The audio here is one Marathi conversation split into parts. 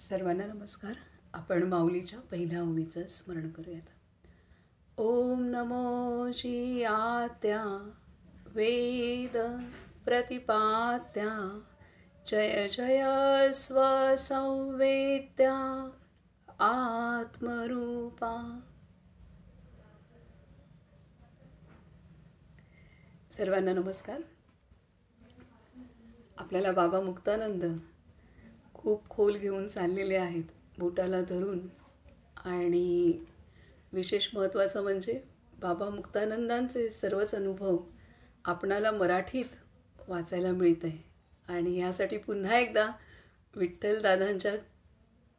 सर्वांना नमस्कार. आपण माऊलीच्या पहिल्या ओवीचं स्मरण करूयात. ओम नमो शियात्या वेद प्रतिपात्या जय जय स्वसंवेद्या आत्मरूपा. सर्वांना नमस्कार. आपल्याला बाबा मुक्तानंद खूप खोल घेऊन चाललेले आहेत बोटाला धरून. आणि विशेष महत्त्वाचं म्हणजे बाबा मुक्तानंदांचे सर्वच अनुभव आपणाला मराठीत वाचायला मिळत आहे. आणि यासाठी पुन्हा एकदा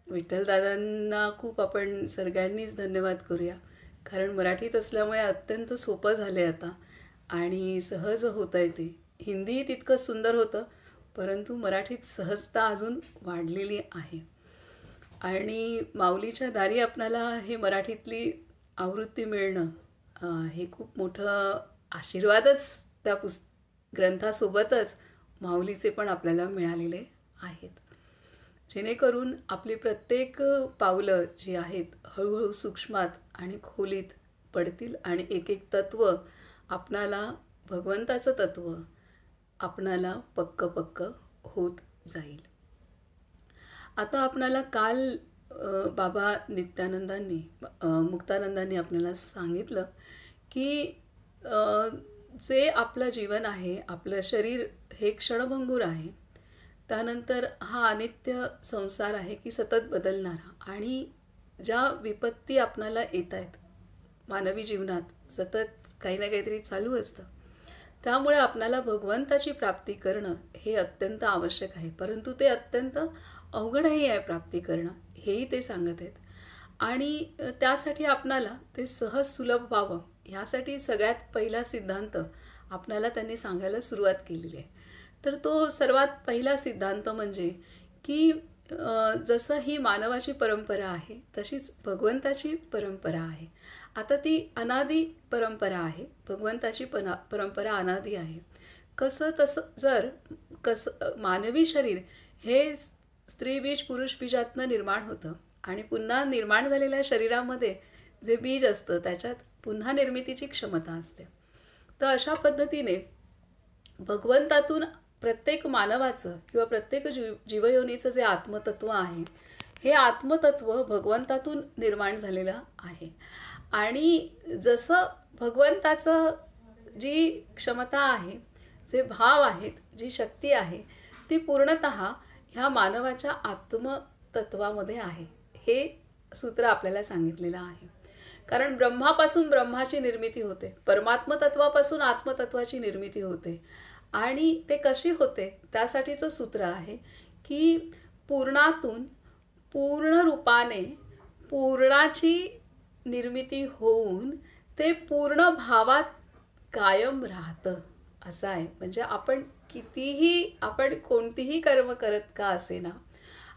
विठ्ठलदादांना खूप आपण सगळ्यांनीच धन्यवाद करूया. कारण मराठीत असल्यामुळे अत्यंत सोपं झालं आहे आता आणि सहज होतं आहे. ते हिंदी तितकंच सुंदर होतं, परंतु मराठीत सहजता अजून वाढलेली आहे. आणि माऊलीच्या दारी आपणाला हे मराठीतली आवृत्ती मिळणं हे खूप मोठं आशीर्वादच त्या ग्रंथासोबतच माऊलीचे पण आपल्याला मिळालेले आहेत. जेणेकरून आपली प्रत्येक पावलं जी आहेत हळूहळू सूक्ष्मात आणि खोलीत पडतील आणि एक एक तत्व आपणाला, भगवंताचं तत्व आपणाला पक्क पक्क होत जाईल. आता आपणाला काल बाबा मुक्तानंदांनी आपल्याला सांगितलं की जे आपलं जीवन आहे, आपलं शरीर हे क्षणभंगूर आहे. त्यानंतर हा अनित्य संसार आहे की सतत बदलणारा. आणि ज्या विपत्ती आपणाला येत आहेत मानवी जीवनात, सतत काही ना काहीतरी चालू असतं. त्यामुळे आपणाला भगवंताची प्राप्ती करणं हे अत्यंत आवश्यक आहे. परंतु ते अत्यंत अवघडही आहे प्राप्ती करणं, हेही ते सांगत आहेत. आणि त्यासाठी आपणाला ते सहज सुलभ व्हावं ह्यासाठी सगळ्यात पहिला सिद्धांत आपणाला त्यांनी सांगायला सुरुवात केलेली आहे. तर तो सर्वात पहिला सिद्धांत म्हणजे की जसं ही मानवाची परंपरा आहे तशीच भगवंताची परंपरा आहे. आता ती अनादी परंपरा आहे. भगवंताची परंपरा अनादी आहे. कसं मानवी शरीर हे स्त्री बीज पुरुष बीजातनं निर्माण होतं आणि पुन्हा निर्माण झालेल्या शरीरामध्ये जे बीज असतं त्याच्यात पुन्हा निर्मितीची क्षमता असते. तर अशा पद्धतीने भगवंतातून प्रत्येक मानवाचं किंवा प्रत्येक जीवयोनीचं जे आत्मतत्व आहे हे आत्मतत्व भगवंतातून निर्माण झालेलं आहे. आणि जसं भगवंताचं जी क्षमता आहे, जे भाव आहेत, जी शक्ती आहे ती पूर्णतः ह्या मानवाच्या आत्मतत्वामध्ये आहे. हे सूत्र आपल्याला सांगितलेलं आहे. कारण ब्रह्मापासून ब्रह्माची निर्मिती होते, परमात्मतत्वापासून आत्मतत्वाची निर्मिती होते. आणि ते कशी होते त्यासाठीचं सूत्र आहे की पूर्णातून पूर्ण रूपाने पूर्णाची निर्मिती होऊन ते पूर्ण भावात कायम राहतं असं आहे. म्हणजे आपण कोणतीही कर्म करत का असेना,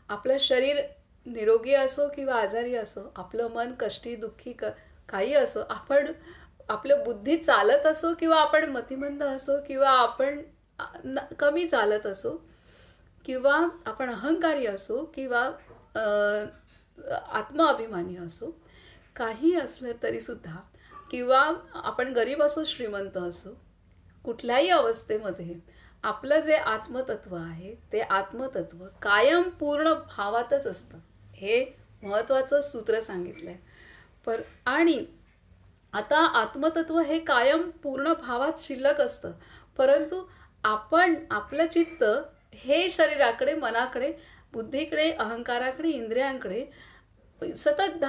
आपलं शरीर निरोगी असो किंवा आजारी असो, आपलं मन कष्टी दुःखी काही असो, आपलं बुद्धी चालत असो किंवा आपण मतिमंद असो किंवा आपण कमी चालत असो किंवा आपण अहंकारी असो किंवा आत्मअभिमानी असो, काही असलं तरीसुद्धा, किंवा आपण गरीब असो श्रीमंत असो, कुठल्याही अवस्थेमध्ये आपलं जे आत्मतत्व आहे ते आत्मतत्व कायम पूर्ण भावातच असतं. हे महत्त्वाचं सूत्र सांगितलं आहे. आणि आता आत्मतत्व हे कायम पूर्ण भावात शिल्लक असतं, परंतु आपलं चित्त हे शरीराकडे, मनाकडे, बुद्धीकडे, अहंकाराकडे, इंद्रियांकडे सतत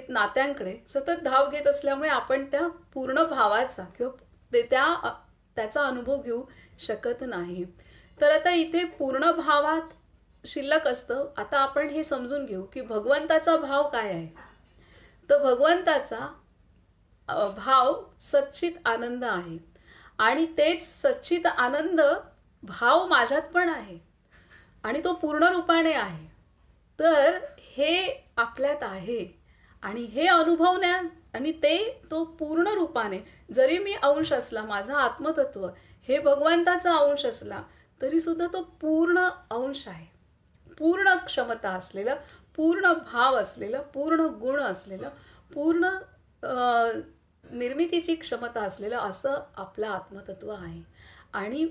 नात्यांकडे सतत धाव घेत असल्यामुळे आपण त्या पूर्ण भावाचा किंवा त्याचा अनुभव घेऊ शकत नाही. तर आता इथे पूर्ण भावात शिल्लक असतं. आता आपण हे समजून घेऊ की भगवंताचा भाव काय आहे. तर भगवंताचा भाव सच्चित आनंद आहे आणि तेच सच्चित आनंद भाव माझ्यात पण आहे आणि तो पूर्ण रूपाने आहे. तर हे आपल्यात आहे आणि हे अनुभवण्या आणि तो पूर्ण रूपाने, जरी मी अंश असला, माझा आत्मतत्व हे भगवंताचा अंश असला तरी सुद्धा तो पूर्ण अंश आहे, पूर्ण क्षमता असलेलं, पूर्ण भाव असलेलं, पूर्ण गुण असलेलं, पूर्ण निर्मितीची क्षमता असलेलं असं आपलं आत्मतत्व आहे. आणि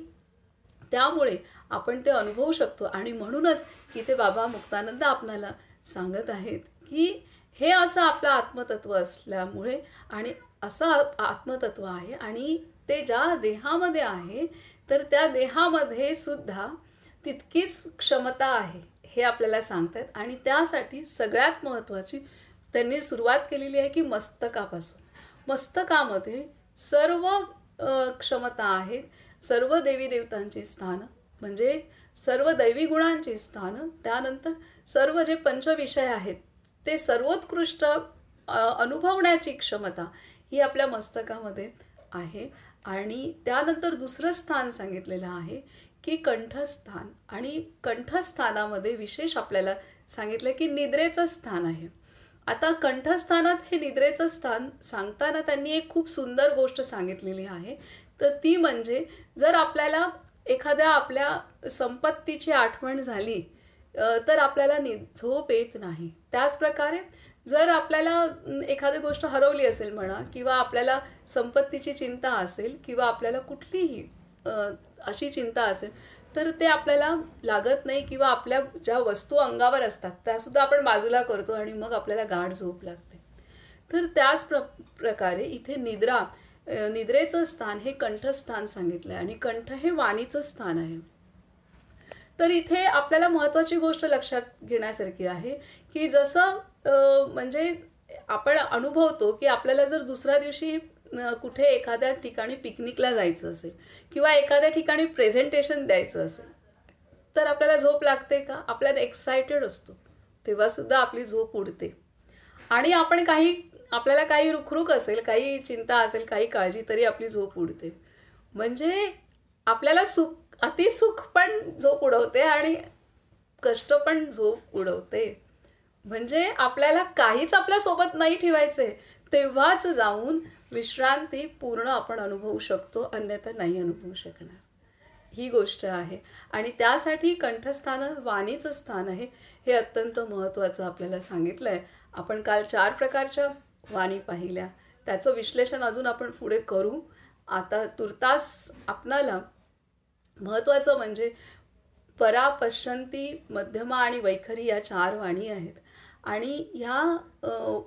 त्यामुळे आपण ते अनुभवू शकतो. आणि म्हणूनच इथे बाबा मुक्तानंद आपणाला सांगत आहेत की हे असं आपलं आत्मतत्व असल्यामुळे, आणि असं आत्मतत्व आहे आणि ते ज्या देहामध्ये आहे तर त्या देहामध्ये सुद्धा तितकीच क्षमता आहे हे आपल्याला सांगतात. आणि त्यासाठी सगळ्यात महत्त्वाची त्यांनी सुरुवात केलेली आहे की मस्तकापासून. मस्तकामध्ये सर्व क्षमता आहेत, सर्व देवी देवतांची स्थानं, म्हणजे सर्व दैवी गुणांची स्थानं, त्यानंतर सर्व जे पंचविषय आहेत ते सर्वोत्कृष्ट अनुभवण्याची क्षमता ही आपल्या मस्तकामध्ये आहे. आणि त्यानंतर दुसरं स्थान सांगितलेलं आहे की कंठस्थान. आणि कंठस्थानामध्ये विशेष आपल्याला सांगितलं की निद्रेचं स्थान आहे. आता कंठस्थानात हे निद्रेचं स्थान सांगताना त्यांनी एक खूप सुंदर गोष्ट सांगितलेली आहे. तर ती म्हणजे जर आपल्याला एखाद्या आपल्या संपत्तीची आठवण झाली तर आपल्याला झोप येत नाही. त्याचप्रकारे जर आपल्याला एखादी गोष्ट हरवली असेल म्हणा, किंवा आपल्याला संपत्तीची चिंता असेल, किंवा आपल्याला कुठलीही अशी चिंता असेल तर ते आपल्याला लागत नाही, किंवा आपल्या ज्या वस्तू अंगावर असतात त्यासुद्धा आपण बाजूला करतो आणि मग आपल्याला गाढ झोप लागते. तर त्याच प्रकारे इथे निद्रेचं स्थान हे कंठस्थान सांगितलं आहे. आणि कंठ हे वाणीचं स्थान आहे. तर इथे आपल्याला महत्त्वाची गोष्ट लक्षात घेण्यासारखी आहे की जसं म्हणजे आपण अनुभवतो की आपल्याला जर दुसऱ्या दिवशी कुठे एखाद्या ठिकाणी पिकनिकला जायचं असेल, किंवा एखाद्या ठिकाणी प्रेझेंटेशन द्यायचं असेल, तर आपल्याला झोप लागते का? आपल्याला एक्सायटेड असतो, तेव्हा सुद्धा आपली झोप उडते. आणि आपण आपल्याला काही रुखरुख असेल, काही चिंता असेल, काही काळजी, तरी आपली झोप उडते. म्हणजे आपल्याला अतिसुख पण झोप उडवते आणि कष्ट पण झोप उडवते. म्हणजे आपल्याला काहीच आपल्या सोबत नाही ठेवायचे, तेव्हाच जाऊन विश्रांती पूर्ण आपण अनुभवू शकतो, अन्यथा नाही अनुभवू शकणार. ही गोष्ट आहे. आणि त्यासाठी कंठस्थान वाणीचं स्थान आहे हे अत्यंत महत्त्वाचं आपल्याला सांगितलं आहे. आपण काल 4 प्रकारच्या वाणी पाहिल्या, त्याचं विश्लेषण अजून आपण पुढे करू. आता तुर्तास आपणाला महत्त्वाचं म्हणजे परा, पश्यंती, मध्यमा आणि वैखरी या 4 वाणी आहेत. आणि ह्या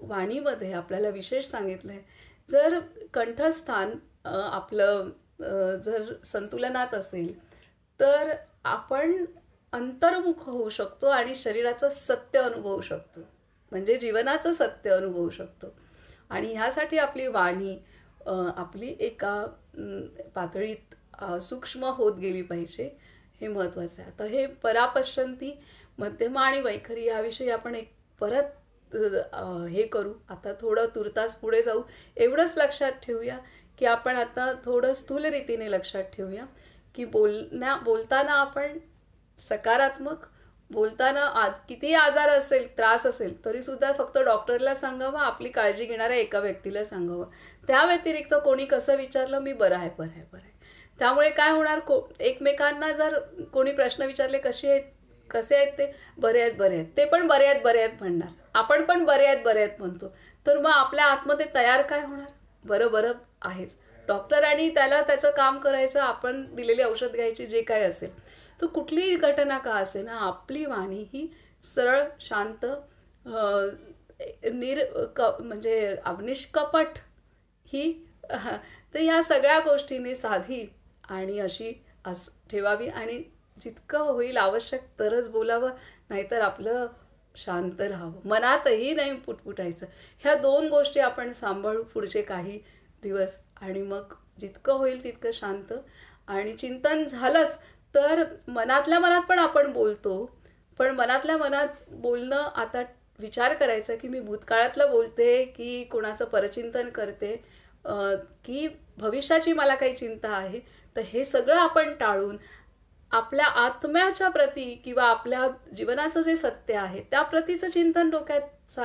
वाणीमध्ये आपल्याला विशेष सांगितलं आहे, जर कंठस्थान आपलं जर संतुलनात असेल तर आपण अंतर्मुख होऊ शकतो आणि शरीराचं सत्य अनुभवू शकतो, म्हणजे जीवनाचं सत्य अनुभवू शकतो. आणि ह्यासाठी आपली वाणी आपली एका पातळीत सूक्ष्म होत गेली पाहिजे, हे महत्त्वाचं आहे. आता हे परापश्यंती, मध्यमा आणि वैखरी याविषयी आपण एक परत हे करू. आता थोडं तुर्तास पुढे जाऊ. एवढंच लक्षात ठेवूया की आपण आता थोडं स्थूल रीतीने लक्षात ठेवूया की बोलताना आपण सकारात्मक बोलताना किती आजार असेल, त्रास असेल, तरीसुद्धा फक्त डॉक्टरला सांगावं, आपली काळजी घेणाऱ्या एका व्यक्तीला सांगावं. त्या व्यतिरिक्त कोणी कसं विचारलं, मी बरं आहे, बरं आहे, बरं आहे. त्यामुळे काय होणार, एकमेकांना जर कोणी प्रश्न विचारले कसे आहेत ते, बरे आहेत, बरे आहेत, ते पण बरे आहेत, बरे आहेत म्हणणार, आपण पण बरे आहेत, बरे आहेत म्हणतो. तर मग आपल्या आतमध्ये तयार काय होणार, बरं बरं आहेच. डॉक्टरांनी त्याचं काम करायचं, आपण दिलेली औषध घ्यायची, जे काय असेल. तर कुठलीही घटना का असे ना, आपली वाणी ही सरळ, शांत, म्हणजे निष्कपट ही, तर ह्या सगळ्या गोष्टींनी साधी आणि अशी ठेवावी. आणि जितकं होईल आवश्यक तरच बोलावं, नाहीतर आपलं शांत राहावं, मनातही नाही पुटपुटायचं. ह्या 2 गोष्टी आपण सांभाळू पुढचे काही दिवस. आणि मग जितकं होईल तितकं शांत. आणि चिंतन झालंच तर मनातल्या मनात पण आपण बोलतो, पण मनातल्या मनात बोलणं, आता विचार करायचा की मी भूतकाळातलं बोलते की कोणाचं परचिंतन करते, की भविष्याची मला काही चिंता आहे. तर हे सगळं आपण टाळून आपल्या आत्म्याच्या प्रती किंवा आपल्या जीवनाचं जे सत्य आहे त्या प्रतीचं चिंतन डोक्यात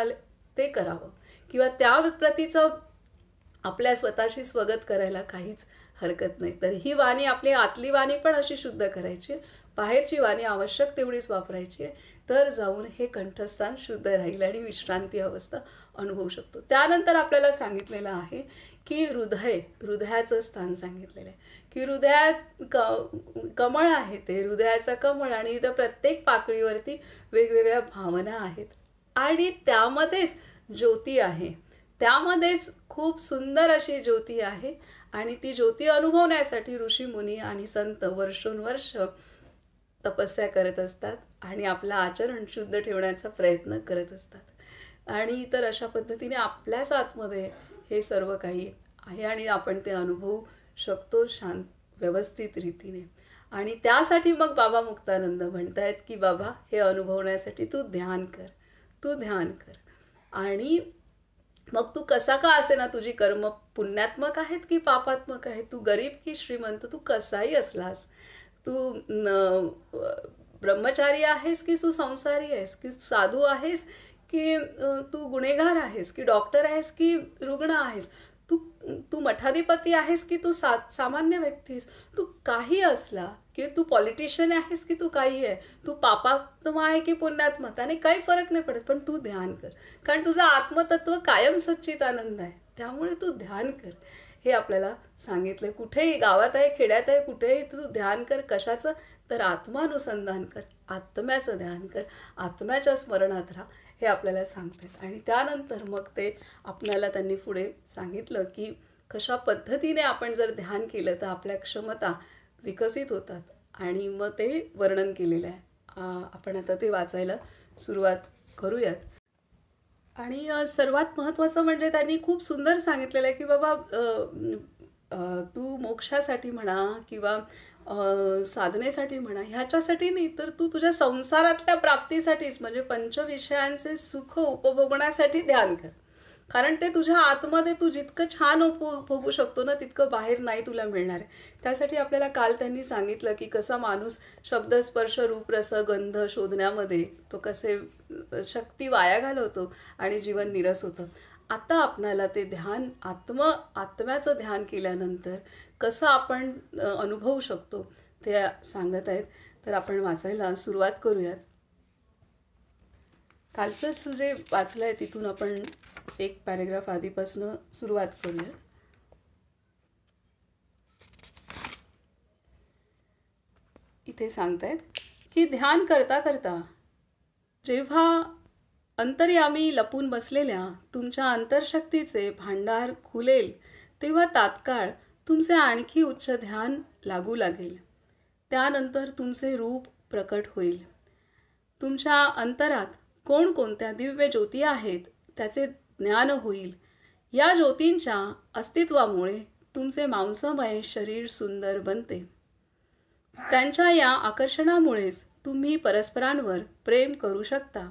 ते करावं, किंवा त्या प्रतीचं आपल्या स्वतःशी स्वगत करायला काहीच हरकत नाही. तर ही वाणी, आपली आतली वाणी पण अशी शुद्ध करायची, बाहेरची वाणी आवश्यक तेवढीच वापरायची. तर जाऊन हे कंठस्थान शुद्ध राहील आणि विश्रांती अवस्था अनुभवू शकतो. त्यानंतर आपल्याला सांगितलेलं आहे की हृदयाचं स्थान सांगितलेलं आहे की हृदयात कमळ आहे, ते हृदयाचं कमळ, आणि इथं प्रत्येक पाकळीवरती वेगवेगळ्या भावना आहेत आणि त्यामध्येच ज्योती आहे, त्यामध्येच खूप सुंदर अशी ज्योती आहे. आणि ती ज्योती अनुभवण्यासाठी ऋषीमुनी आणि संत वर्षोनवर्ष तपस्या करत असतात आणि आपलं आचरण शुद्ध ठेवण्याचा प्रयत्न करत असतात. आणि तर अशा पद्धतीने आपल्याच आतमध्ये हे सर्व काही आहे आणि आपण ते अनुभवू शकतो शांत व्यवस्थित रीतीने. आणि त्यासाठी मग बाबा मुक्तानंद म्हणतायत की बाबा हे अनुभवण्यासाठी तू ध्यान कर, तू ध्यान कर. आणि मग तू कसा का असे ना, तुझी कर्म पुण्यात्मक आहेत की पापात्मक आहेत, तू गरीब की श्रीमंत, तू कसाही असलास, तू ब्रह्मचारी आहेस की तू संसारी आहेस, की साधू आहेस की तू गुन्हेगार आहेस, की डॉक्टर आहेस की रुग्ण आहेस, तू तू मठाधिपती आहेस की तू सामान्य व्यक्ती आहेस, तू काही असला की तू पॉलिटिशियन आहेस की तू काही आहे, तू पापात्मा आहे की पुण्यात्मा, त्याने काही फरक नाही पडत. पण तू ध्यान कर, कारण तुझं आत्मतत्व कायम सच्चित आनंद आहे, त्यामुळे तू ध्यान कर. हे आपल्याला सांगितलंय. कुठेही गावात आहे, खेड्यात आहे, कुठेही तू ध्यान कर. कशाचं? तर आत्मानुसंधान कर, आत्म्याचं ध्यान कर, आत्म्याच्या स्मरणात राहा, हे आपल्याला सांगतात. आणि त्यानंतर मग ते आपल्याला त्यांनी पुढे सांगितलं की कशा पद्धतीने आपण जर ध्यान केलं तर आपल्या क्षमता विकसित होतात आणि मग ते वर्णन केलेलं आहे. आपण आता ते वाचायला सुरुवात करूयात. आणि सर्वात महत्त्वाचं म्हणजे त्यांनी खूप सुंदर सांगितलेलं आहे की बाबा तू मोक्षासाठी म्हणा किंवा साधनेसाठी म्हणा, ह्याच्यासाठी नाही, तर तू तुझ्या संसारातल्या प्राप्तीसाठीच म्हणजे पंचविषयांचे सुख उपभोगण्यासाठी ध्यान कर. कारण ते तुझ्या आतमध्ये तू जितकं छान उपभोगू शकतो ना, तितकं बाहेर नाही तुला मिळणार आहे. त्यासाठी आपल्याला काल त्यांनी सांगितलं की कसा माणूस शब्द स्पर्श रूप रस गंध शोधण्यामध्ये तो कसे शक्ती वाया घालवतो आणि जीवन निरस होतं. आता आपणाला ते ध्यान आत्म्याचं ध्यान केल्यानंतर कसं आपण अनुभवू शकतो ते सांगत आहेत. तर आपण वाचायला सुरुवात करूयात. कालचंच जे वाचलं आहे तिथून आपण एक पॅरेग्राफ आधीपासून सुरुवात करूया. इथे सांगतायत की ध्यान करता करता जेव्हा अंतर्यामी लपून बसलेल्या तुमच्या अंतर्शक्तीचे भांडार खुलेल, तेव्हा तात्काळ तुमचे आणखी उच्च ध्यान लागू लागेल. त्यानंतर तुमचे रूप प्रकट होईल. तुमच्या अंतरात कोणकोणत्या दिव्य ज्योती आहेत त्याचे ज्ञान होईल. या ज्योतींच्या अस्तित्वामुळे तुमचे मांसमय शरीर सुंदर बनते. त्यांच्या या आकर्षणामुळेच तुम्ही परस्परांवर प्रेम करू शकता.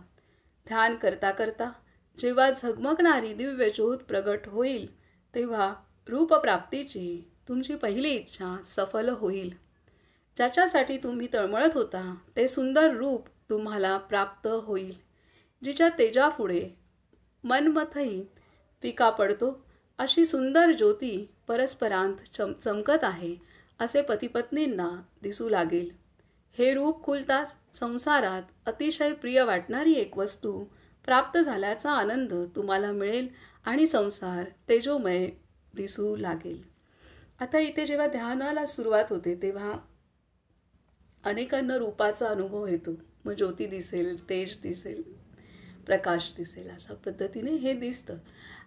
ध्यान करता करता जेव्हा झगमगणारी दिव्य ज्योत प्रगट होईल, तेव्हा रूपप्राप्तीची तुमची पहिली इच्छा सफल होईल. ज्याच्यासाठी तुम्ही तळमळत होता ते सुंदर रूप तुम्हाला प्राप्त होईल. जिच्या तेजापुढे मनमथही फिका पडतो, अशी सुंदर ज्योती परस्परांत चमकत आहे असे पतिपत्नींना दिसू लागेल. हे रूप खुलताच संसारात अतिशय प्रिय वाटणारी एक वस्तू प्राप्त झाल्याचा आनंद तुम्हाला मिळेल आणि संसार तेजोमय दिसू लागेल. आता इथे जेव्हा ध्यानाला सुरुवात होते तेव्हा अनेकांना रूपाचा अनुभव येतो. मग ज्योती दिसेल, तेज दिसेल, प्रकाश दिसेल, अशा पद्धतीने हे दिसतं.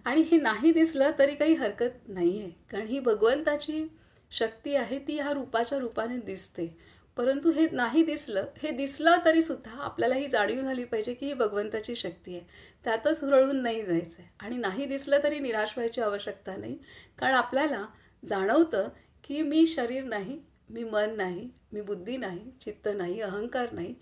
आणि हे नाही दिसलं तरी काही हरकत नाही आहे, कारण ही भगवंताची शक्ती आहे, ती ह्या रूपाच्या रूपाने दिसते. परंतु हे नाही दिसलं, हे दिसलं तरी सुद्धा आपल्याला ही जाणीव झाली पाहिजे की ही भगवंताची शक्ती आहे, त्यातच हुरळून नाही जायचं आहे. आणि नाही दिसलं तरी निराश व्हायची आवश्यकता नाही, कारण आपल्याला जाणवतं की मी शरीर नाही, मी मन नाही, मी बुद्धी नाही, चित्त नाही, अहंकार नाही,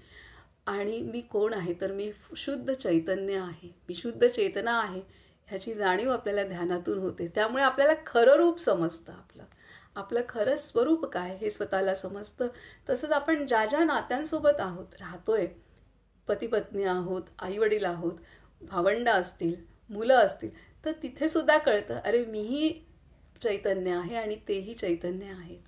आणि मी कोण आहे तर मी शुद्ध चैतन्य आहे, मी शुद्ध चेतना आहे, ह्याची जाणीव आपल्याला ध्यानातून होते. त्यामुळे आपल्याला खरं रूप समजतं, आपलं खरं स्वरूप काय हे स्वतःला समजतं. तसंच आपण ज्या ज्या नात्यांसोबत राहतोय, पती-पत्नी आहोत, आईवडील आहोत, भावंड असतील, मुलं असतील, तर तिथे सुद्धा कळतं, अरे मीही चैतन्य आहे आणि तेही चैतन्य आहेत.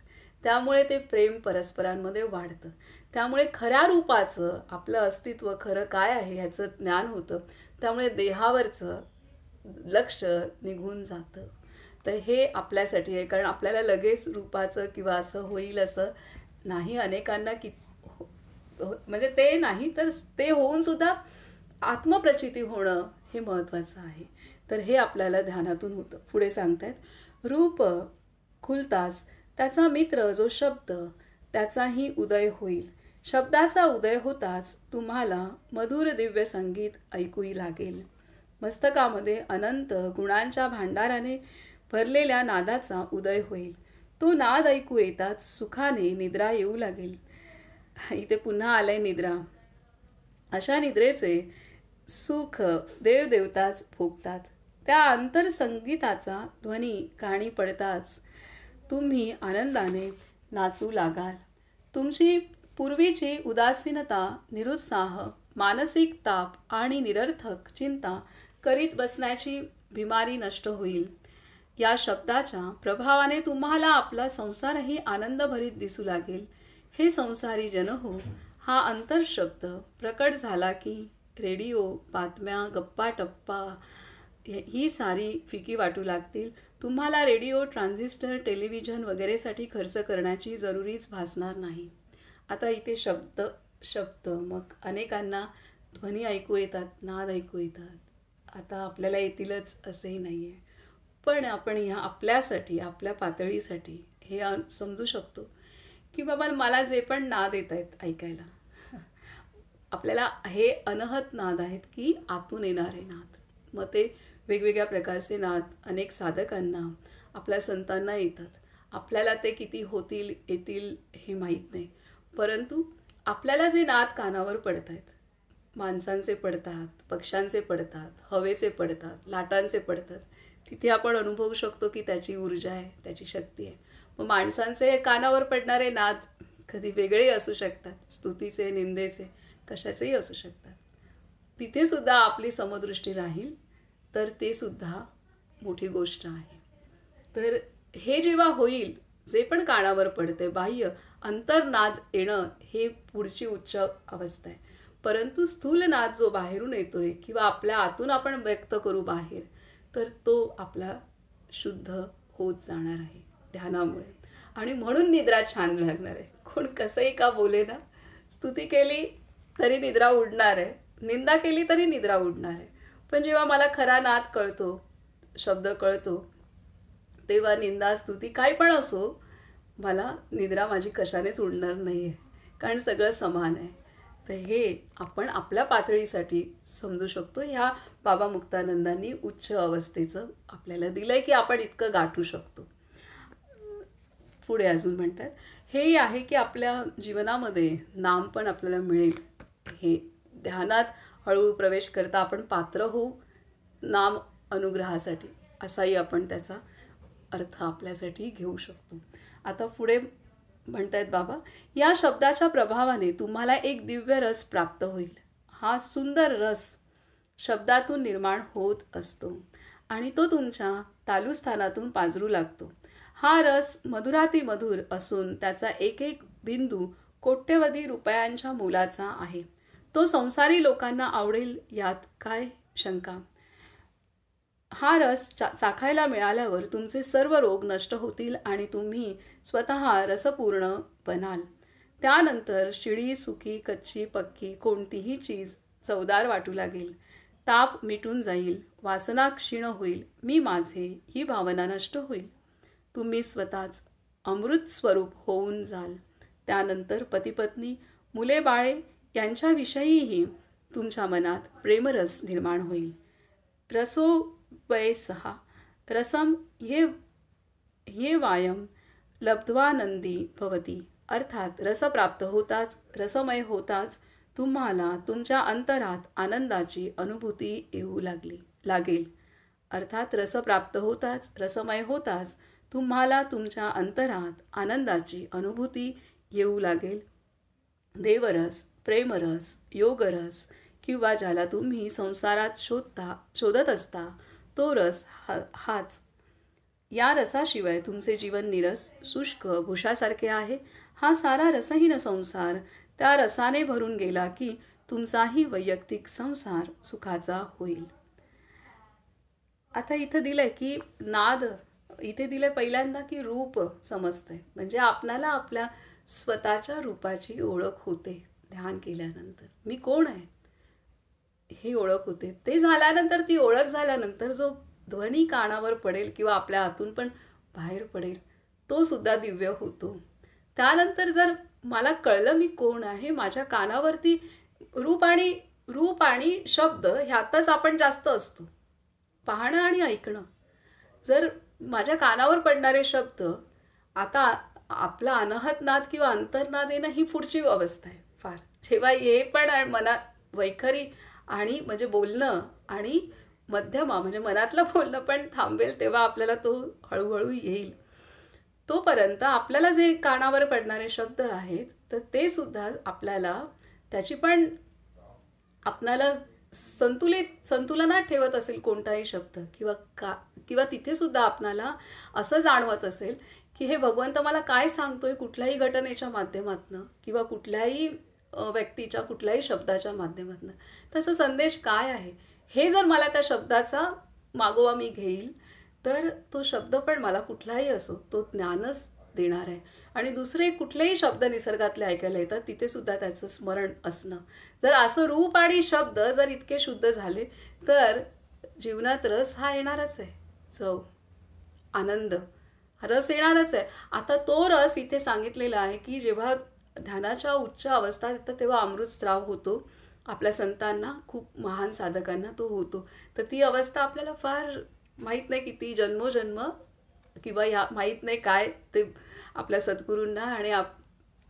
त्यामुळे ते प्रेम परस्परांमध्ये वाढतं. त्यामुळे खऱ्या रूपाचं आपलं अस्तित्व खरं काय आहे ह्याचं ज्ञान होतं. त्यामुळे देहावरचं लक्ष निघून जातं. तर हे आपल्यासाठी आहे, कारण आपल्याला लगेच रूपाचं किंवा असं होईल असं नाही. अनेकांना म्हणजे ते नाही तर ते होऊन सुद्धा आत्मप्रचिती होणं हे महत्त्वाचं आहे. तर हे आपल्याला ध्यानातून होतं. पुढे सांगतायत, रूप खुलताच त्याचा मित्र जो शब्द त्याचाही उदय होईल. शब्दाचा उदय होताच तुम्हाला मधुर दिव्य संगीत ऐकूही लागेल. मस्तकामध्ये अनंत गुणांच्या भांडाराने भरलेल्या नादाचा उदय होईल. तो नाद ऐकू येताच सुखाने निद्रा येऊ लागेल. इथे पुन्हा आलंय निद्रा. अशा निद्रेचे सुख देवदेवताच भोगतात. त्या अंतरसंगीताचा ध्वनी काणी पडताच तुम्ही आनंदाने नाचू लागाल. तुमची पूर्वीची उदासीनता, निरुत्साह, मानसिक ताप आणि निरर्थक चिंता करीत बसण्याची बिमारी नष्ट होईल. या शब्दाच्या प्रभावाने तुम्हाला आपला संसारही आनंदभरीत दिसू लागेल. हे संसारी जनहो, हा अंतर्शब्द प्रकट झाला की रेडिओ, बातम्या, गप्पा टप्पा ही सारी फिकी वाटू लागतील. तुम्हाला रेडिओ, ट्रान्झिस्टर, टेलिव्हिजन वगैरेसाठी खर्च करण्याची जरुरीच भासणार नाही. आता इथे शब्द शब्द मग अनेकांना ध्वनी ऐकू येतात, नाद ऐकू येतात. आता आपल्याला येतीलच असंही नाही आहे, पण आपण ह्या आपल्यासाठी, आपल्या पातळीसाठी हे समजू शकतो की बाबा मला जे पण नाद येत आहेत ऐकायला, आपल्याला हे अनहत नाद आहेत की आतून येणारे नाद. मग ते वेगवेगळ्या प्रकारचे नाद अनेक साधकांना, आपल्या संतांना येतात. आपल्याला ते किती होतील येतील हे माहीत नाही, परंतु आपल्याला जे नाद कानावर पडत आहेत, माणसांचे पडतात, पक्ष्यांचे पडतात, हवेचे पडतात, लाटांचे पडतात, तिथे आपण अनुभवू शकतो की त्याची ऊर्जा आहे, त्याची शक्ती आहे. मग माणसांचे कानावर पडणारे नाद कधी वेगळे असू शकतात, स्तुतीचे, निंदेचे, कशाचेही असू शकतात. तिथे सुद्धा आपली समदृष्टी राहील तर ते सुद्धा मोठी गोष्ट आहे. तर हे जेव्हा होईल, जे पण कानावर पडते बाह्य अंतर्नाद येणं हे पुढची उच्च अवस्था आहे. परंतु स्थूल नाद जो बाहेरून येतोय किंवा आपल्या आतून आपण व्यक्त करू बाहेर, तर तो आपला शुद्ध होत जाणार आहे ध्यानामुळे. आणि म्हणून निद्रा छान लागणार आहे. कोण कसंही का बोले ना, स्तुती केली तरी निद्रा उडणार आहे, निंदा केली तरी निद्रा उडणार आहे. पण जेव्हा मला खरा नाद कळतो, शब्द कळतो, तेव्हा निंदा स्तुती काय पण असो, मला निद्रा माझी कशानेच उडणार नाही आहे, कारण सगळं समान आहे. तर हे आपण आपल्या पातळीसाठी समजू शकतो. ह्या बाबा मुक्तानंदांनी उच्च अवस्थेचं आपल्याला दिलंय की आपण इतकं गाठू शकतो. पुढे अजून म्हणतात, हे आहे की आपल्या जीवनामध्ये नाम पण आपल्याला मिळेल. हे ध्यानात हळूहळू प्रवेश करता आपण पात्र होऊ नाम अनुग्रहासाठी, असाही आपण त्याचा अर्थ आपल्यासाठी घेऊ शकतो. आता पुढे म्हणतायत बाबा, या शब्दाच्या प्रभावाने तुम्हाला एक दिव्य रस प्राप्त होईल. हा सुंदर रस शब्दातून निर्माण होत असतो आणि तो तुमच्या तालुस्थानातून पाझरू लागतो. हा रस मधुरातिमधुर असून त्याचा एक एक बिंदू कोट्यवधी रुपयांच्या मोलाचा आहे. तो संसारी लोकांना आवडेल यात काय शंका. हा रस चाखायला मिळाल्यावर तुमचे सर्व रोग नष्ट होतील आणि तुम्ही स्वतः रसपूर्ण बनाल. त्यानंतर शिळी, सुकी, कच्ची, पक्की कोणतीही चीज चवदार वाटू लागेल. ताप मिटून जाईल, वासना क्षीण होईल, मी माझे ही भावना नष्ट होईल. तुम्ही स्वतःच अमृत स्वरूप होऊन जाल. त्यानंतर पतिपत्नी, मुले बाळे यांच्याविषयीही तुमच्या मनात प्रेमरस निर्माण होईल. रसो वै सहा रसम ये वायम लब्ध्वानंदी भवती. अर्थात रस प्राप्त होताच, रसमय होताच तुम्हाला तुमच्या अंतरात आनंदाची अनुभूती येऊ लागेल. अर्थात रस प्राप्त होताच, रसमय होताच तुम्हाला तुमच्या अंतरात आनंदाची अनुभूती येऊ लागेल. देवरस, प्रेमरस, योगरस किंवा ज्याला तुम्ही संसारात शोधत असता तो रस हाच या रसाशिवाय तुमचे जीवन निरस शुष्क भुशासारखे आहे. हा सारा रसहीन संसार त्या रसाने भरून गेला की तुमचाही वैयक्तिक संसार सुखाचा होईल. आता इथं दिलंय की नाद, इथे दिलंय पहिल्यांदा की रूप समजते, म्हणजे आपल्याला आपल्या स्वतःच्या रूपाची ओळख होते. ध्यान केल्यानंतर मी कोण आहे हे ओळख होते. ते झाल्यानंतर, ती ओळख झाल्यानंतर जो ध्वनी कानावर पडेल किंवा आपल्या हातून पण बाहेर पडेल तो सुद्धा दिव्य होतो. त्यानंतर जर मला कळलं मी कोण आहे, माझ्या कानावरती रूप आणि शब्द ह्यातच आपण जास्त असतो, पाहणं आणि ऐकणं. जर माझ्या कानावर पडणारे शब्द, आता आपला अनाहत नाद किंवा अंतर्नाद येणं ही पुढची अवस्था आहे फार. जेव्हा हे पण मनात वैखरी आणि म्हणजे बोलणं आणि मध्यमा म्हणजे मनातलं बोलणं पण थांबेल, तेव्हा आपल्याला तो हळूहळू येईल. तोपर्यंत आपल्याला जे कानावर पडणारे शब्द आहेत तर ते सुद्धा आपल्याला त्याची पण आपल्याला संतुलनात ठेवत असेल कोणताही शब्द किंवा तिथे सुद्धा आपल्याला असं जाणवत असेल की हे भगवंत मला काय सांगतोय कुठल्याही घटनेच्या माध्यमातून किंवा कुठल्याही व्यक्तीच्या कुठल्याही शब्दाच्या माध्यमातून, त्याचा संदेश काय आहे हे जर मला त्या शब्दाचा मागोवा मी घेईल तर तो शब्द पण मला कुठलाही असो तो ज्ञानच देणार आहे. आणि दुसरे कुठलेही शब्द निसर्गातले ऐकायला येतात तिथे सुद्धा त्याचं स्मरण असणं. जर असं रूप आणि शब्द जर इतके शुद्ध झाले तर जीवनात रस हा येणारच आहे, चव आनंद रस येणारच आहे. आता तो रस इथे सांगितलेला आहे की जेव्हा ध्यानाच्या उच्च अवस्था येतात तेव्हा अमृतस्राव होतो. आपल्या संतांना, खूप महान साधकांना तो होतो. तर ती अवस्था आपल्याला फार माहीत नाही किती जन्मोजन्म किंवा ह्या माहीत नाही काय ते आपल्या सद्गुरूंना आणि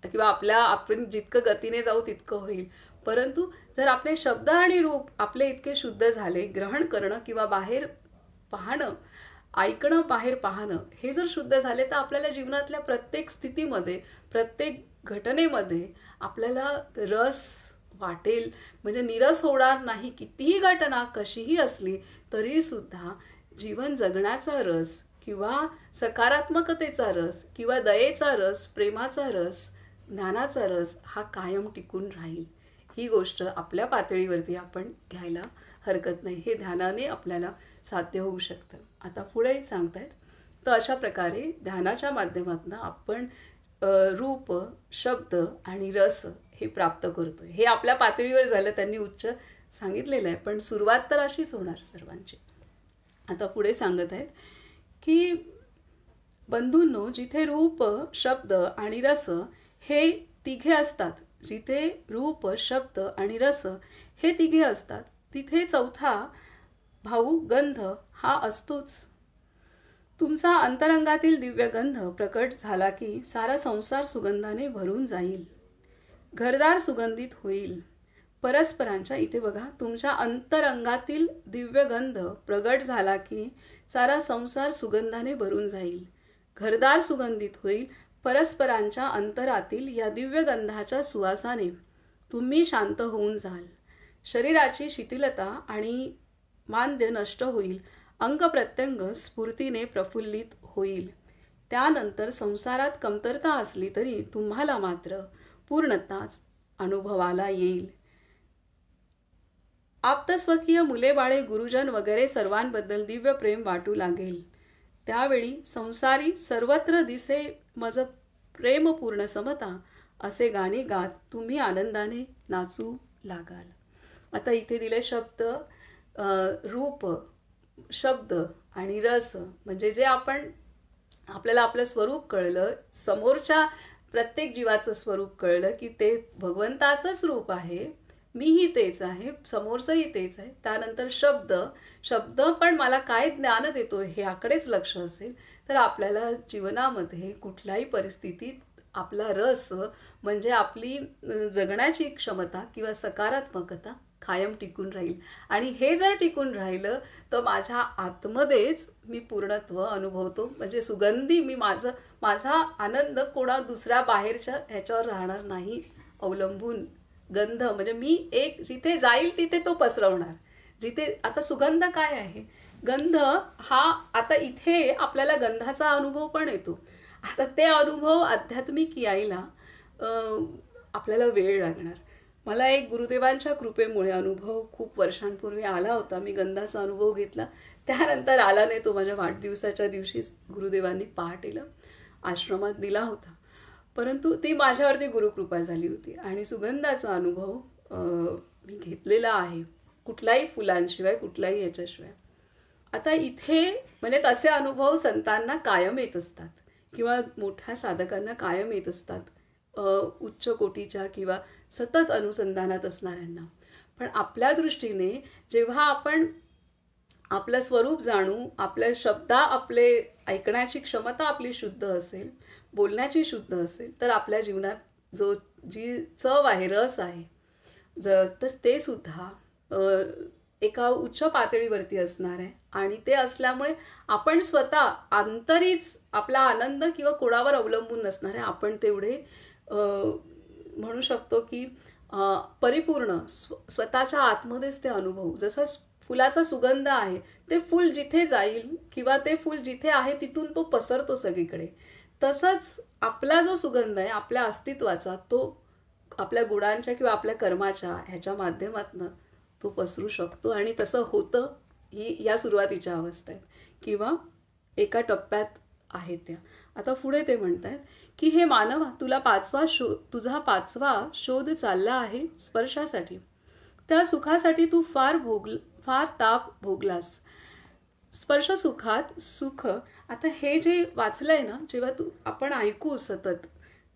किंवा आपण जितकं गतीने जाऊ तितकं होईल. परंतु जर आपले शब्द आणि रूप आपले इतके शुद्ध झाले, ग्रहण करणं किंवा बाहेर पाहणं, ऐकणं, बाहेर पाहणं हे जर शुद्ध झाले तर आपल्याला जीवनातल्या प्रत्येक स्थितीमध्ये, प्रत्येक घटनेमध्ये आपल्याला रस वाटेल. म्हणजे निरस होणार नाही. कितीही घटना कशीही असली तरी सुद्धा जीवन जगण्याचा रस किंवा सकारात्मकतेचा रस किंवा दयेचा रस, प्रेमाचा रस, ज्ञानाचा रस हा कायम टिकून राहील. ही गोष्ट आपल्या पातळीवरती आपण घ्यायला हरकत नाही. हे ध्यानाने आपल्याला साध्य होऊ शकतं. आता पुढे सांगतायत तर अशा प्रकारे ध्यानाच्या माध्यमातून आपण रूप, शब्द आणि रस हे प्राप्त करतोय. हे आपल्या पातळीवर झालं, त्यांनी उच्च सांगितलेलं आहे, पण सुरुवात तर अशीच होणार सर्वांची. आता पुढे सांगत आहेत की बंधूंनो, जिथे रूप, शब्द आणि रस हे तिघे असतात, जिथे रूप, शब्द आणि रस हे तिघे असतात तिथे चौथा भाऊ गंध हा असतोच. तुमचा अंतरंगातील दिव्यगंध प्रकट झाला की सारा संसार सुगंधाने भरून जाईल, घरदार सुगंधित होईल. परस्परांच्या, इथे बघा, तुमच्या अंतरंगातील दिव्यगंध प्रगट झाला की सारा संसार सुगंधाने भरून जाईल, घरदार सुगंधित होईल. परस्परांच्या अंतरातील या दिव्यगंधाच्या सुवासाने तुम्ही शांत होऊन जाल. शरीराची शिथिलता आणि मांद्य नष्ट होईल. अंग प्रत्यंग स्फूर्तीने प्रफुल्लित होईल. त्यानंतर संसारात कमतरता असली तरी तुम्हाला मात्र पूर्णताच अनुभवाला येईल. आप्तस्वकीय, मुले बाळे, गुरुजन वगैरे सर्वांबद्दल दिव्य प्रेम वाटू लागेल. त्यावेळी संसारी सर्वत्र दिसे मज प्रेमपूर्ण समता असे गाणे गात तुम्ही आनंदाने नाचू लागाल. आता इथे दिले शब्द, रूप, शब्द आणि रस, म्हणजे जे आपल्याला आपलं स्वरूप कळलं, समोरच्या प्रत्येक जीवाचं स्वरूप कळलं की ते भगवंताचंच रूप आहे, मीही तेच आहे, समोरचंही तेच आहे. त्यानंतर शब्द पण मला काय ज्ञान देतोय हे याकडेच लक्ष असेल तर आपल्याला जीवनामध्ये कुठल्याही परिस्थितीत आपला रस म्हणजे आपली जगण्याची क्षमता किंवा सकारात्मकता कायम टिकून राहील. आणि हे जर टिकून राहिलं तर माझ्या आतमध्येच मी पूर्णत्व अनुभवतो. म्हणजे सुगंधी मी माझा आनंद कोणा दुसऱ्या बाहेरच्या ह्याच्यावर राहणार नाही अवलंबून. गंध म्हणजे मी एक जिथे जाईल तिथे तो पसरवणार. जिथे आता सुगंध काय आहे गंध हा आता इथे आपल्याला गंधाचा अनुभव पण येतो. आता ते अनुभव आध्यात्मिक यायला आपल्याला वेळ लागणार. मला एक गुरुदेवांच्या कृपेमुळे अनुभव खूप वर्षांपूर्वी आला होता. मी गंधाचा अनुभव घेतला. त्यानंतर आला नाही तो माझ्या वाढदिवसाच्या दिवशीच गुरुदेवांनी पहाटेला आश्रमात दिला होता. परंतु ती माझ्यावरती गुरुकृपा झाली होती आणि सुगंधाचा अनुभव मी घेतलेला आहे, कुठल्याही फुलांशिवाय, कुठल्याही ह्याच्याशिवाय. आता इथे म्हणजे तसे अनुभव संतांना कायम येत असतात किंवा मोठ्या साधकांना कायम येत असतात, उच्च कोटीच्या किंवा सतत अनुसंधानात असणाऱ्यांना. पण आपल्या दृष्टीने जेव्हा आपण आपलं स्वरूप जाणू, आपल्या आपले ऐकण्याची क्षमता आपली शुद्ध असेल, बोलण्याची शुद्ध असेल, तर आपल्या जीवनात जी चव आहे, रस आहे, तर ते सुद्धा एका उच्च पातळीवरती असणार आहे. आणि ते असल्यामुळे आपण स्वतः आंतरीच आपला आनंद किंवा कोणावर अवलंबून नसणार आहे. आपण तेवढे म्हणू शकतो की परिपूर्ण स्वतःच्या आतमध्येच ते अनुभव, जसं फुलाचा सुगंध आहे, ते फूल जिथे जाईल किंवा ते फूल जिथे आहे तिथून तो पसरतो सगळीकडे. तसंच आपला जो सुगंध आहे आपल्या अस्तित्वाचा, तो आपल्या गुणांच्या किंवा आपल्या कर्माच्या ह्याच्या माध्यमातून तो पसरू शकतो. आणि तसं होतं. या सुरुवातीच्या अवस्था आहेत किंवा एका टप्प्यात आहेत त्या. आता पुढे ते म्हणतात की हे मानवा, तुझा पाचवा शोध चालला आहे स्पर्शासाठी. त्या सुखासाठी तू फार ताप भोगलास. स्पर्श सुखात सुख. आता हे जे वाचलंय ना, जेव्हा आपण ऐकू सतत,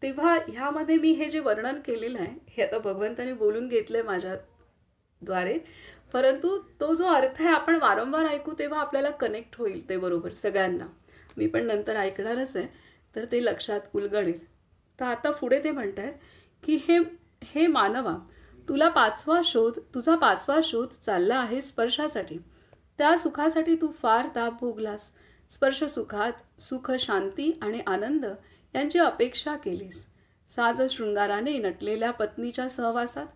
तेव्हा ह्यामध्ये मी हे जे वर्णन केलेलं आहे हे आता भगवंताने बोलून घेतलंय माझ्याद्वारे, परंतु तो जो अर्थ आहे आपण वारंवार ऐकू तेव्हा आपल्याला कनेक्ट होईल ते बरोबर सगळ्यांना. मी पण नंतर ऐकणारच आहे, तर ते लक्षात उलगडेल. तर आता पुढे ते म्हणतात की हे मानवा, तुझा पाचवा शोध चालला आहे स्पर्शासाठी. त्या सुखासाठी तू फार ताप भोगलास. स्पर्श सुखात सुख, शांती आणि आनंद यांची अपेक्षा केलीस. साज शृंगाराने नटलेल्या पत्नीच्या सहवासात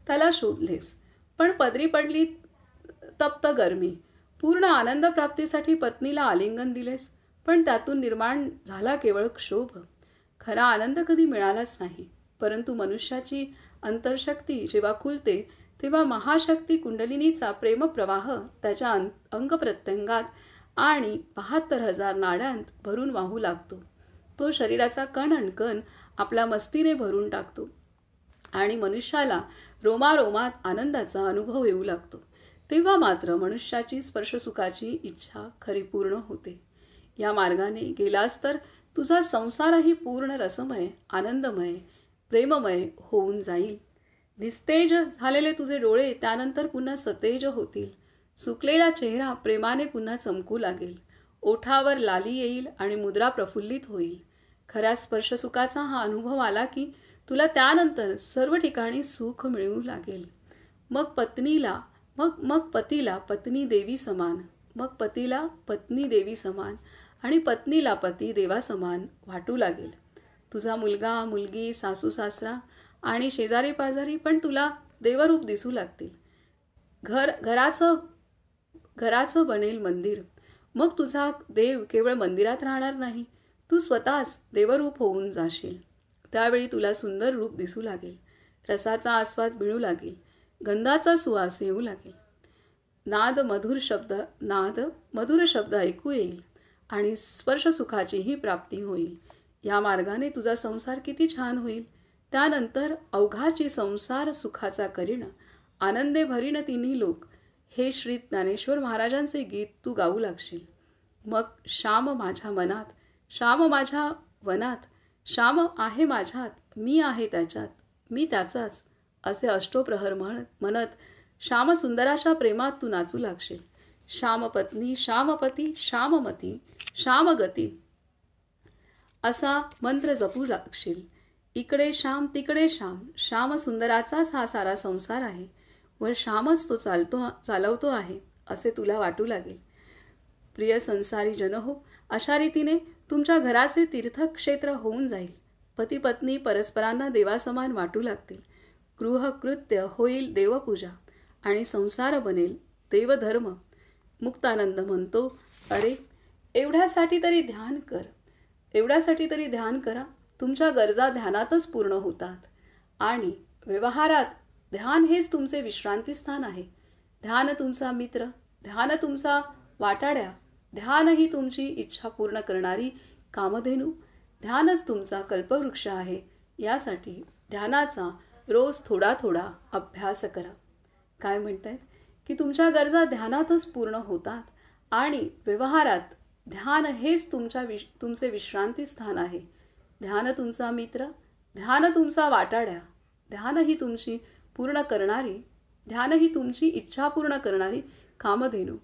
त्याला शोधलेस, पण पदरी पडली तप्त गरमी. पूर्ण आनंद प्राप्तीसाठी पत्नीला आलिंगन दिलेस, पण त्यातून निर्माण झाला केवळ क्षोभ. खरा आनंद कधी मिळालाच नाही. परंतु मनुष्याची अंतर्शक्ती जेव्हा खुलते तेव्हा महाशक्ती कुंडलिनीचा प्रेमप्रवाह त्याच्या अंगप्रत्यंगात आणि 72,000 नाड्यांत भरून वाहू लागतो. तो शरीराचा कण अणकण आपल्या मस्तीने भरून टाकतो आणि मनुष्याला रोमारोमात आनंदाचा अनुभव येऊ लागतो. तेव्हा मात्र मनुष्याची स्पर्शसुखाची इच्छा खरी पूर्ण होते. या मार्गाने गेलास तर तुझा संसारही पूर्ण रसमय, आनंदमय, प्रेममय होऊन जाईल. निस्तेज झालेले तुझे डोळे त्यानंतर पुन्हा सतेज होतील. सुकलेला चेहरा प्रेमाने पुन्हा चमकू लागेल. ओठावर लाली येईल आणि मुद्रा प्रफुल्लित होईल. खऱ्या स्पर्शसुखाचा हा अनुभव आला की तुला त्यानंतर सर्व ठिकाणी सुख मिळू लागेल. मग पतीला पत्नी देवी समान, मग पतीला पत्नी देवी समान आणि पत्नीला पती देवा समान वाटू लागेल. तुझा मुलगा, मुलगी, सासू सासरा आणि शेजारी पाजारी पण तुला देवरूप दिसू लागतील. घराचं बनेल मंदिर. मग तुझा देव केवळ मंदिरात राहणार नाही, तू स्वतःच देवरूप होऊन जाशील. त्यावेळी तुला सुंदर रूप दिसू लागेल. रसाचा आस्वाद मिळू लागेल. गंधाचा सुवास येऊ लागेल. मधुर शब्द ऐकू येईल आणि स्पर्शसुखाचीही प्राप्ती होईल. या मार्गाने तुझा संसार किती छान होईल. त्यानंतर अवघाची संसार सुखाचा करीण, आनंदे भरीन तिन्ही लोक, हे श्री ज्ञानेश्वर महाराजांचे गीत तू गाऊ लागशील. मग श्याम माझ्या मनात, श्याम माझ्या वनात, श्याम आहे माझ्यात, मी आहे त्याच्यात, मी त्याचाच, असे अष्टोप्रहर म्हणत श्यामसुंदराच्या प्रेमात तू नाचू लागशील. श्यामपत्नी, श्यामपती, श्याममती, श्यामगती असा मंत्र जपू लागशील. इकडे श्याम तिकडे श्याम, श्यामसुंदराचाच हा सारा संसार आहे व श्यामच तो चालवतो आहे असे तुला वाटू लागेल. प्रिय संसारी जन हो, अशा रीतीने तुमच्या घराचे तीर्थक्षेत्र होऊन जाईल. पती पत्नी परस्परांना देवासमान वाटू लागतील. गृहकृत्य होईल देवपूजा आणि संसार बनेल देवधर्म. मुक्तानंद म्हणतो, अरे एवढ्यासाठी तरी ध्यान कर, एवढ्यासाठी तरी ध्यान करा. तुमच्या गरजा ध्यानातच पूर्ण होतात. आणि व्यवहारात ध्यान हेच तुमचे विश्रांतीस्थान आहे. ध्यान तुमचा मित्र, ध्यान तुमचा वाटाड्या, ध्यान ही तुमची इच्छा पूर्ण करणारी कामधेनू, ध्यानच तुमचा कल्पवृक्ष आहे. यासाठी ध्यानाचा रोज थोडा थोडा अभ्यास करा. काय म्हणतायत की तुमच्या गरजा ध्यानातच पूर्ण होतात आणि व्यवहारात ध्यान हेच तुमचे विश्रांतीस्थान आहे. ध्यान तुमचा मित्र, ध्यान तुमचा वाटाड्या, ध्यान ही तुमची पूर्ण करणारी, ध्यान ही तुमची इच्छा पूर्ण करणारी कामधेनू,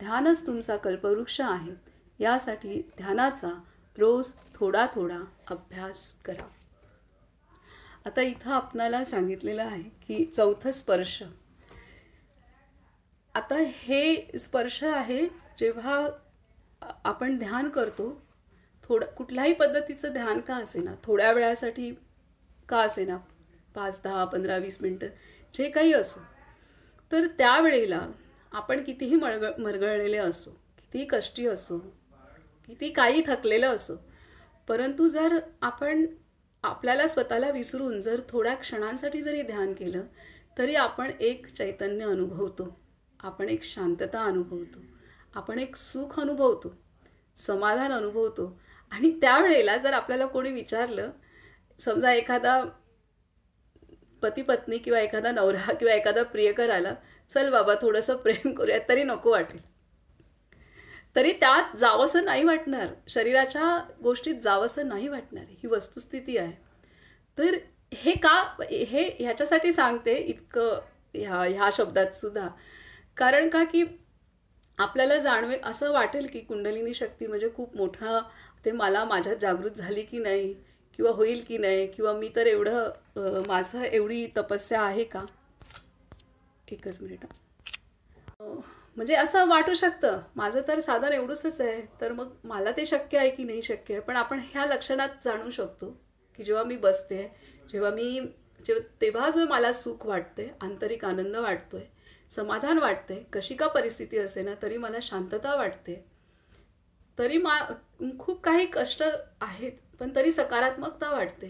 ध्यानच तुमचा कल्पवृक्ष आहे. यासाठी ध्यानाचा रोज थोडा थोडा अभ्यास करा. आता इथं आपणाला सांगितलेलं आहे की चौथं स्पर्श. आता हे स्पर्श आहे जेव्हा आपण ध्यान करतो, कुठल्याही पद्धतीचं ध्यान का असेना, थोड्या वेळासाठी का असेना, 5, 10, 15, 20 मिनटं जे काही असो, तर त्यावेळेला आपण कितीही मरगळलेले असो, कितीही कष्टी असो, किती काही थकलेलं असो, परंतु जर आपण आपल्याला स्वतःला विसरून जर थोड्या क्षणांसाठी जरी ध्यान केलं तरी आपण एक चैतन्य अनुभवतो, आपण एक शांतता अनुभवतो, आपण एक सुख अनुभवतो, समाधान अनुभवतो. आणि त्यावेळेला जर आपल्याला कोणी विचारलं, समजा एखादा पती पत्नी किंवा एखादा नवरा किंवा एखादा प्रियकर आला, चल बाबा थोडंसं प्रेम करूया, तरी नको वाटेल, तरी त्यात जावंसं नाही वाटणार, शरीराच्या गोष्टीत जावंसं नाही वाटणार. ही वस्तुस्थिती आहे. तर हे का, हे ह्याच्यासाठी सांगते इतकं ह्या शब्दात सुद्धा, कारण का की आपल्याला असं वाटेल की कुंडलिनी शक्ती म्हणजे खूप मोठा, ते मला माझ्यात जागृत झाली की नाही, किंवा होईल की नाही, किंवा मी तर माझं एवढी तपस्या आहे का. एकच मिनिट. म्हणजे असं वाटू शकतं माझं तर साधन एवढंच आहे, तर मग मला ते शक्य आहे की नाही शक्य आहे. पण आपण ह्या लक्षणात जाणू शकतो की जेव्हा मी बसते, तेव्हा जो मला सुख वाटते, आंतरिक आनंद वाटतोय, समाधान वाटते, कशी का परिस्थिती असे ना तरी मला शांतता वाटते, तरी खूप काही कष्ट आहेत पण तरी सकारात्मकता वाटते,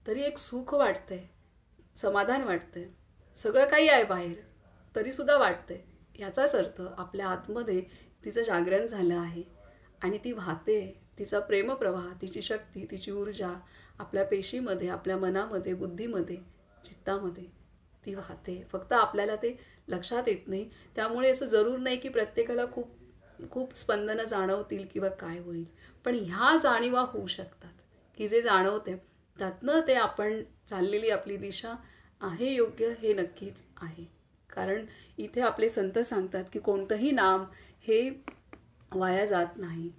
तरी एक सुख वाटते, समाधान वाटते, सगळं काही आहे बाहेर तरी सुद्धा वाटते. याचाच अर्थ आपल्या आतमध्ये तिचं जागरण झालं आहे आणि ती वाहते. तिचा प्रेमप्रवाह, तिची शक्ती, तिची ऊर्जा आपल्या पेशीमध्ये, आपल्या मनामध्ये, बुद्धीमध्ये, चित्तामध्ये ती वाहते. फक्त आपल्याला ते लक्षात येत नाही. त्यामुळे असं जरूर नाही की प्रत्येकाला खूप खूप स्पंदनं जाणवतील किंवा काय होईल, पण ह्या जाणीवा होऊ शकतात की जे जाणवते त्यातनं ते आपण चाललेली आपली दिशा आहे योग्य हे नक्कीच आहे. कारण इथे आपले संत सांगतात की कोणतंही नाम हे वाया जात नाही.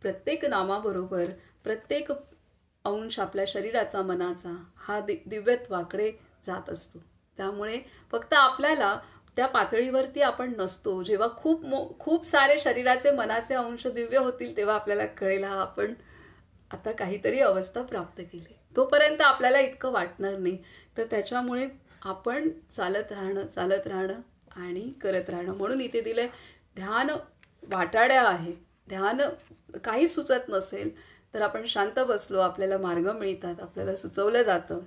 प्रत्येक नामाबरोबर प्रत्येक अंश आपल्या शरीराचा, मनाचा हा दिव्यत्वाकडे जात असतो. त्यामुळे फक्त आपल्याला त्या पातळीवरती आपण नसतो. जेव्हा खूप सारे शरीराचे, मनाचे अंश दिव्य होतील तेव्हा आपल्याला कळेल हा आपण आता काहीतरी अवस्था प्राप्त केली. तोपर्यंत आपल्याला इतकं वाटणार नाही. तर त्याच्यामुळे आपण चालत राहणं आणि करत राहणं. म्हणून इथे दिलंय ध्यान वाटाड्या आहे. ध्यान काही सुचत नसेल तर आपण शांत बसलो, आपल्याला मार्ग मिळतात, आपल्याला सुचवलं जातं,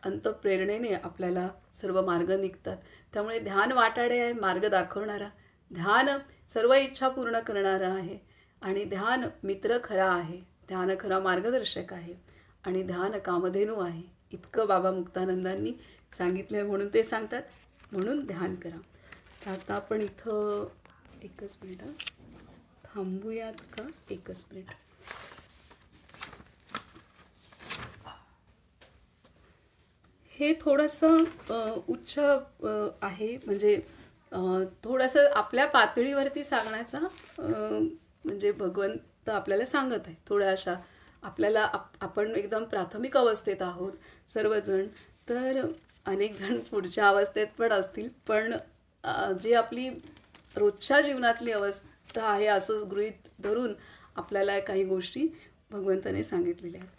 अंतःप्रेरणेने आपल्याला सर्व मार्ग निघतात. त्यामुळे ध्यान वाटाडे आहे, मार्ग दाखवणारा. ध्यान सर्व इच्छा पूर्ण करणारा आहे आणि ध्यान मित्र खरा आहे, ध्यान खरा मार्गदर्शक आहे आणि ध्यान कामधेनू आहे. इतकं बाबा मुक्तानंदांनी सांगितलंय म्हणून ते सांगतात, म्हणून ध्यान करा. तर आता आपण इथं एकच मिनिट थांबूयात का, एकच मिनिट. हे थोडंसं उच्च आहे, म्हणजे थोडंसं आपल्या पातळीवरती सांगण्याचा, म्हणजे भगवंत आपल्याला सांगत आहे थोड्या अशा आपल्याला. आपण एकदम प्राथमिक अवस्थेत आहोत सर्वजण, तर अनेक जण पुढच्या अवस्थेत पण असतील, पण जी आपली रोजच्या जीवनातली अवस्था आहे असंच गृहीत धरून आपल्याला काही गोष्टी भगवंताने सांगितलेल्या आहेत.